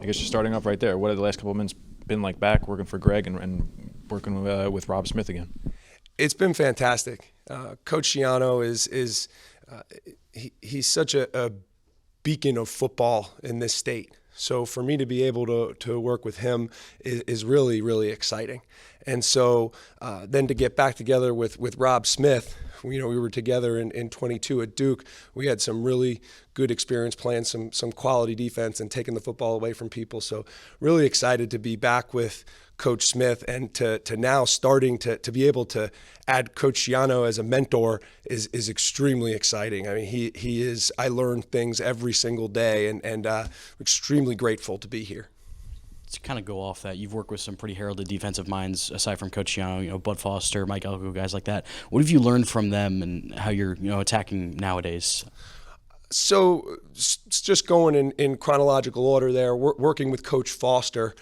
I guess you're starting off right there. What have the last couple of minutes been like back working for Greg and working with Rob Smith again? It's been fantastic. Coach Schiano he's such a beacon of football in this state. So for me to be able to work with him is really, really exciting. And so then to get back together with Rob Smith, we were together in 22 at Duke. We had some really good experience playing some quality defense and taking the football away from people. So really excited to be back with Coach Smith and to now starting to be able to add Coach Schiano as a mentor is extremely exciting. I mean, he is. I learn things every single day, and extremely grateful to be here. To kind of go off that, you've worked with some pretty heralded defensive minds aside from Coach Schiano, Bud Foster, Mike Elko, guys like that. What have you learned from them and how you're attacking nowadays? So just going in chronological order there, working with Coach Foster,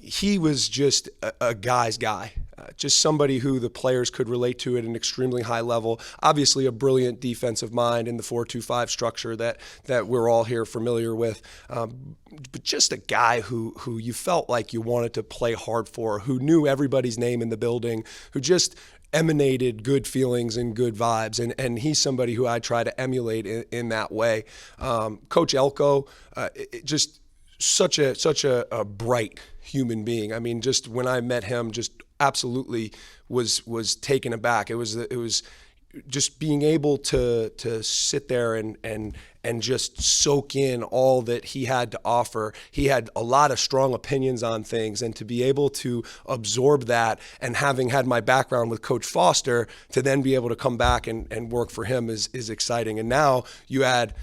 he was just a guy's guy, just somebody who the players could relate to at an extremely high level. Obviously a brilliant defensive mind in the 4-2-5 structure that we're all here familiar with, but just a guy who you felt like you wanted to play hard for, who knew everybody's name in the building, who just emanated good feelings and good vibes, and he's somebody who I try to emulate in that way. Coach Elko, just such a bright human being. I mean, just when I met him, just absolutely was taken aback. It was just being able to sit there and just soak in all that he had to offer. He had a lot of strong opinions on things, and to be able to absorb that, and having had my background with Coach Foster, to then be able to come back and work for him is exciting. And now you add,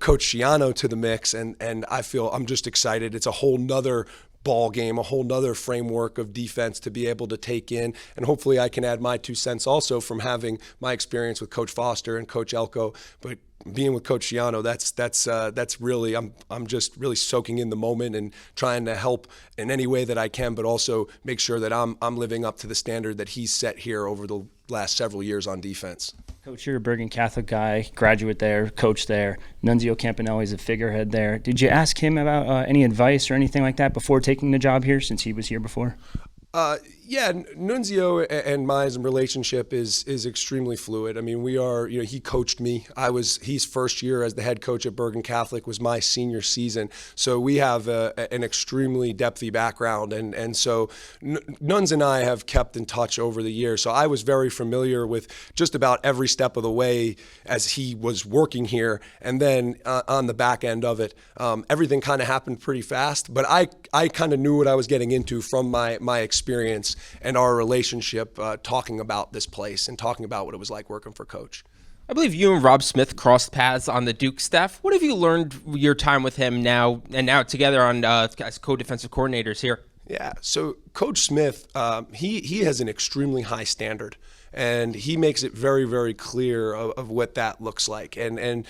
Coach Schiano to the mix, and I'm just excited. It's a whole nother ball game, a whole nother framework of defense to be able to take in, and hopefully I can add my 2 cents also from having my experience with Coach Foster and Coach Elko. But being with Coach Schiano, that's really, I'm just really soaking in the moment and trying to help in any way that I can, but also make sure that I'm living up to the standard that he's set here over the last several years on defense. Coach, you're a Bergen Catholic guy, graduate there, coach there. Nunzio Campanelli's a figurehead there. Did you ask him about any advice or anything like that before taking the job here, since he was here before? Yeah, Nunzio and my relationship is extremely fluid. I mean, we are, he coached me. His first year as the head coach at Bergen Catholic was my senior season. So we have an extremely depthy background. And so Nuns and I have kept in touch over the years. So I was very familiar with just about every step of the way as he was working here. And then on the back end of it, everything kind of happened pretty fast. But I kind of knew what I was getting into from my experience and our relationship, talking about this place and talking about what it was like working for Coach. I believe you and Rob Smith crossed paths on the Duke staff. What have you learned your time with him now together on as co-defensive coordinators here? Yeah, so Coach Smith, he has an extremely high standard, and he makes it very, very clear of what that looks like. And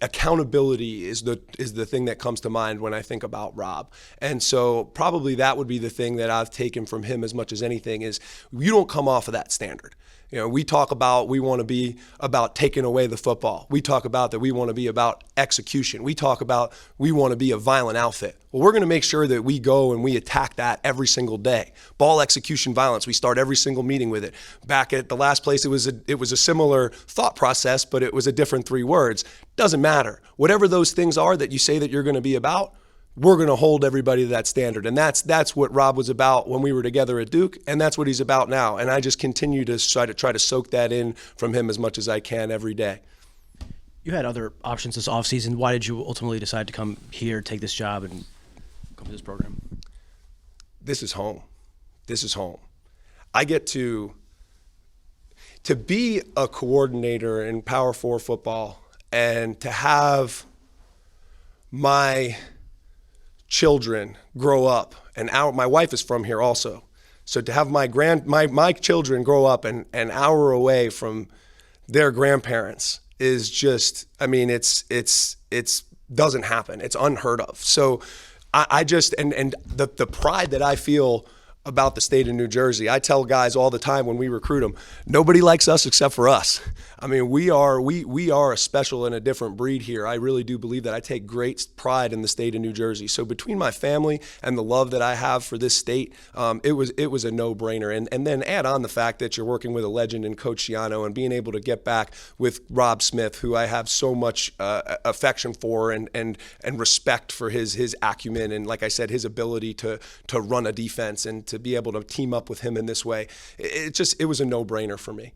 accountability is the thing that comes to mind when I think about Rob. And so probably that would be the thing that I've taken from him as much as anything is you don't come off of that standard. We talk about we want to be about taking away the football. We talk about that we want to be about execution. We talk about we want to be a violent outfit. Well, we're going to make sure that we go and we attack that every single day. Ball execution violence, we start every single meeting with it. Back at the last place, it was a similar thought process, but it was a different 3 words. Doesn't matter. Whatever those things are that you say that you're going to be about, we're going to hold everybody to that standard. And that's what Rob was about when we were together at Duke, and that's what he's about now. And I just continue to try to soak that in from him as much as I can every day. You had other options this offseason. Why did you ultimately decide to come here, take this job, and come to this program? This is home. This is home. I get to be a coordinator in Power 4 football and to have my children grow up, and my wife is from here also. So to have my children grow up an hour away from their grandparents is just, I mean, it's doesn't happen. It's unheard of. So I just, and the pride that I feel about the state of New Jersey. I tell guys all the time when we recruit them, nobody likes us except for us. I mean, we are a special and a different breed here. I really do believe that. I take great pride in the state of New Jersey. So between my family and the love that I have for this state, it was a no-brainer. And then add on the fact that you're working with a legend in Coach Schiano and being able to get back with Rob Smith, who I have so much affection for and respect for his acumen and, like I said, his ability to run a defense and to be able to team up with him in this way. It was a no-brainer for me.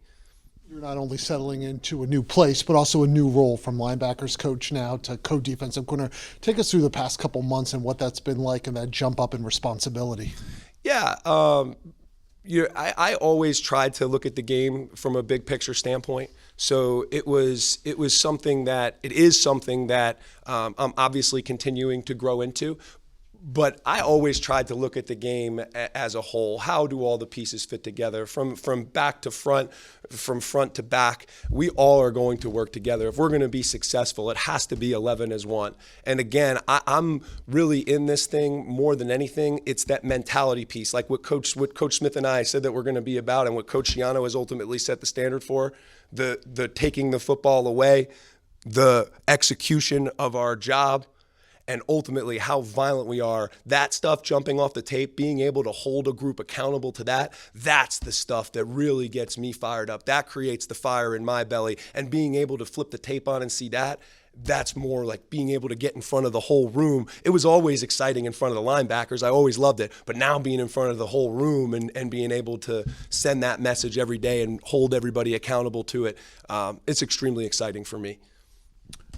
You're not only settling into a new place, but also a new role from linebackers coach now to co-defensive corner. Take us through the past couple months and what that's been like and that jump up in responsibility. Yeah, I always tried to look at the game from a big picture standpoint. So it is something that I'm obviously continuing to grow into. But I always tried to look at the game as a whole. How do all the pieces fit together from back to front, from front to back? We all are going to work together. If we're going to be successful, it has to be 11 as one. And again, I'm really in this thing more than anything. It's that mentality piece, like what Coach Smith and I said that we're going to be about, and what Coach Schiano has ultimately set the standard for. The taking the football away, the execution of our job, and ultimately how violent we are. That stuff jumping off the tape, being able to hold a group accountable to that's the stuff that really gets me fired up. That creates the fire in my belly. And being able to flip the tape on and see that's more like being able to get in front of the whole room. It was always exciting in front of the linebackers. I always loved it. But now being in front of the whole room and being able to send that message every day and hold everybody accountable to it, it's extremely exciting for me.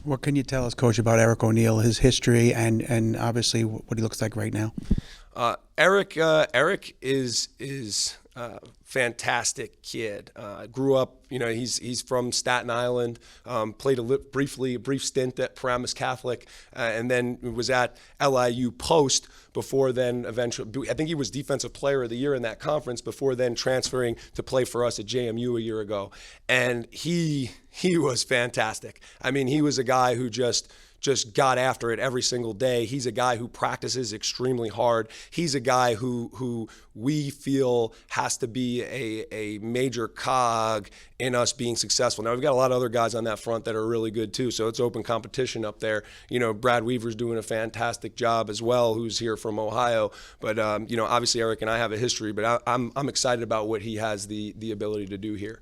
What can you tell us, Coach, about Eric O'Neill, his history, and obviously what he looks like right now? Eric is a fantastic kid. Grew up, he's from Staten Island. Played a brief stint at Bergen Catholic, and then was at LIU post. Before then, eventually, I think he was Defensive Player of the Year in that conference. Before then, transferring to play for us at JMU a year ago, and he was fantastic. I mean, he was a guy who just got after it every single day. He's a guy who practices extremely hard. He's a guy who we feel has to be a major cog in us being successful. Now, we've got a lot of other guys on that front that are really good too, so it's open competition up there. Brad Weaver's doing a fantastic job as well, who's here from Ohio. But, obviously Eric and I have a history, but I'm excited about what he has the ability to do here.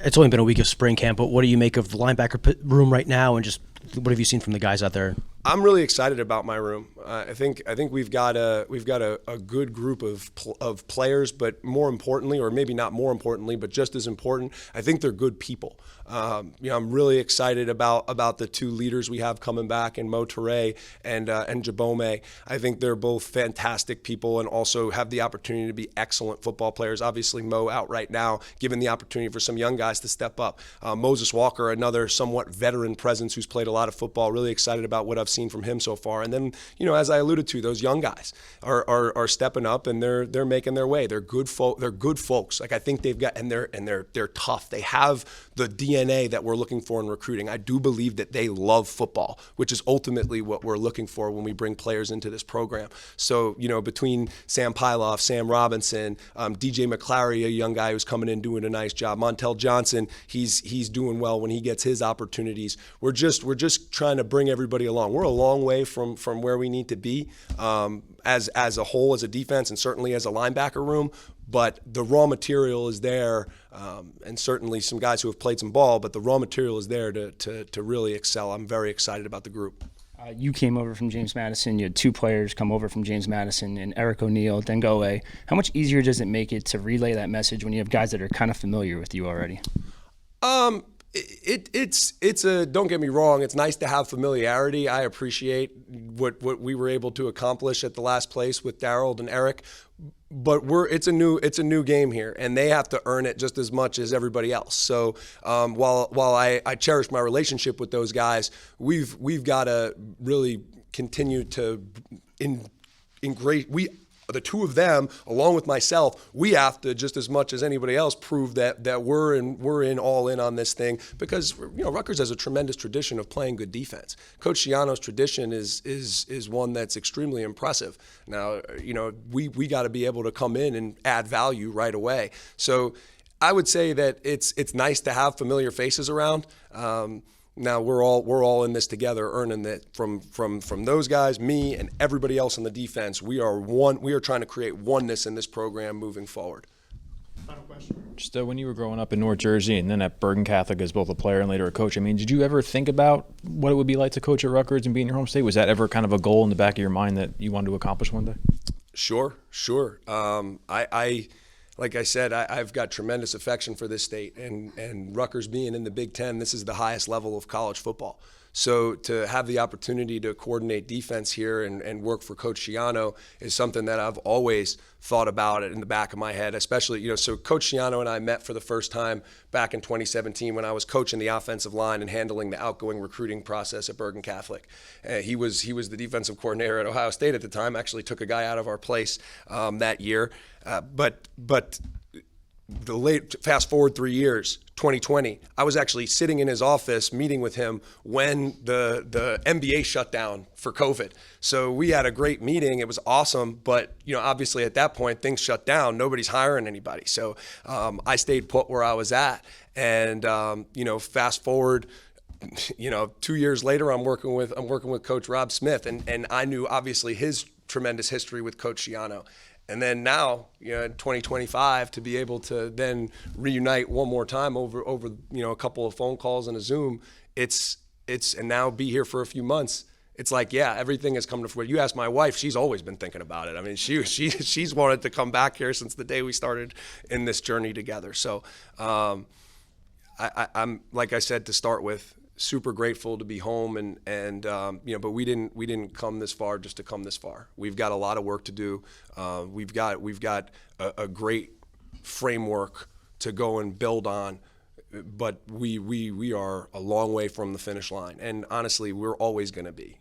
It's only been a week of spring camp, but what do you make of the linebacker room right now, and just what have you seen from the guys out there? I'm really excited about my room. I think we've got a good group of players, but more importantly, or maybe not more importantly, but just as important, I think they're good people. I'm really excited about the two leaders we have coming back, in Mo Toure and Jabome. I think they're both fantastic people and also have the opportunity to be excellent football players. Obviously, Mo out right now, given the opportunity for some young guys to step up. Moses Walker, another somewhat veteran presence who's played a lot of football. Really excited about what I've seen from him so far. And then, as I alluded to, those young guys are stepping up and they're making their way. They're good folks. Like, I think they've got, and they're tough. They have the DNA that we're looking for in recruiting. I do believe that they love football, which is ultimately what we're looking for when we bring players into this program. So, between Sam Pyloff, Sam Robinson, DJ McClary, a young guy who's coming in doing a nice job, Montel Johnson, he's doing well when he gets his opportunities. We're just trying to bring everybody along. We're a long way from where we need to be as a whole, as a defense, and certainly as a linebacker room. But the raw material is there, and certainly some guys who have played some ball, but the raw material is there to really excel. I'm very excited about the group. You came over from James Madison. You had two players come over from James Madison, and Eric O'Neill, then go away. How much easier does it make it to relay that message when you have guys that are kind of familiar with you already? It's a, don't get me wrong, it's nice to have familiarity. I appreciate what we were able to accomplish at the last place with Daryl and Eric, but it's a new game here, and they have to earn it just as much as everybody else. So while I cherish my relationship with those guys, we've got to really continue to the two of them, along with myself, we have to, just as much as anybody else, prove that we're all in on this thing, because Rutgers has a tremendous tradition of playing good defense. Coach Schiano's tradition is one that's extremely impressive. Now, we got to be able to come in and add value right away. So I would say that it's nice to have familiar faces around. Now we're all in this together, earning that from those guys, me, and everybody else on the defense. We are trying to create oneness in this program moving forward. Final question. Just when you were growing up in North Jersey and then at Bergen Catholic as both a player and later a coach, I mean, did you ever think about what it would be like to coach at Rutgers and be in your home state? Was that ever kind of a goal in the back of your mind that you wanted to accomplish one day? Sure. Like I said, I've got tremendous affection for this state, and Rutgers being in the Big Ten, this is the highest level of college football. So to have the opportunity to coordinate defense here and work for Coach Schiano is something that I've always thought about it in the back of my head, especially, so Coach Schiano and I met for the first time back in 2017 when I was coaching the offensive line and handling the outgoing recruiting process at Bergen Catholic. He was the defensive coordinator at Ohio State at the time, actually took a guy out of our place that year. But fast forward 3 years, 2020, I was actually sitting in his office meeting with him when the NBA shut down for COVID. So we had a great meeting. It was awesome. But, obviously at that point, things shut down. Nobody's hiring anybody. So I stayed put where I was at. And, fast forward, 2 years later, I'm working with Coach Rob Smith. And I knew, obviously, his tremendous history with Coach Schiano. And then now, in 2025, to be able to then reunite one more time over a couple of phone calls and a Zoom, and now be here for a few months. It's like, yeah, everything has come to fruition. You ask my wife; she's always been thinking about it. I mean, she's wanted to come back here since the day we started in this journey together. So, I'm like I said to start with, super grateful to be home, but we didn't come this far just to come this far. We've got a lot of work to do. We've got a great framework to go and build on, but we are a long way from the finish line. And honestly, we're always going to be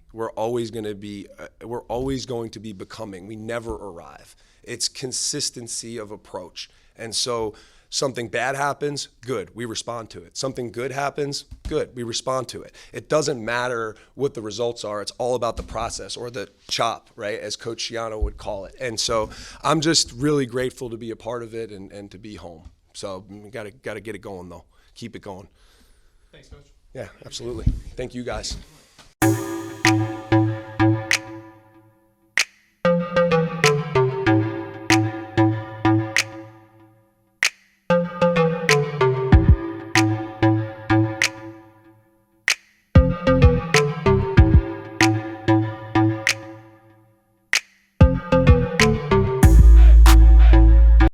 becoming. We never arrive. It's consistency of approach. And so something bad happens, good, we respond to it. Something good happens, good, we respond to it. It doesn't matter what the results are. It's all about the process, or the chop, right, as Coach Schiano would call it. And so I'm just really grateful to be a part of it and to be home. So we got to get it going, though. Keep it going. Thanks, Coach. Yeah, absolutely. Thank you, guys.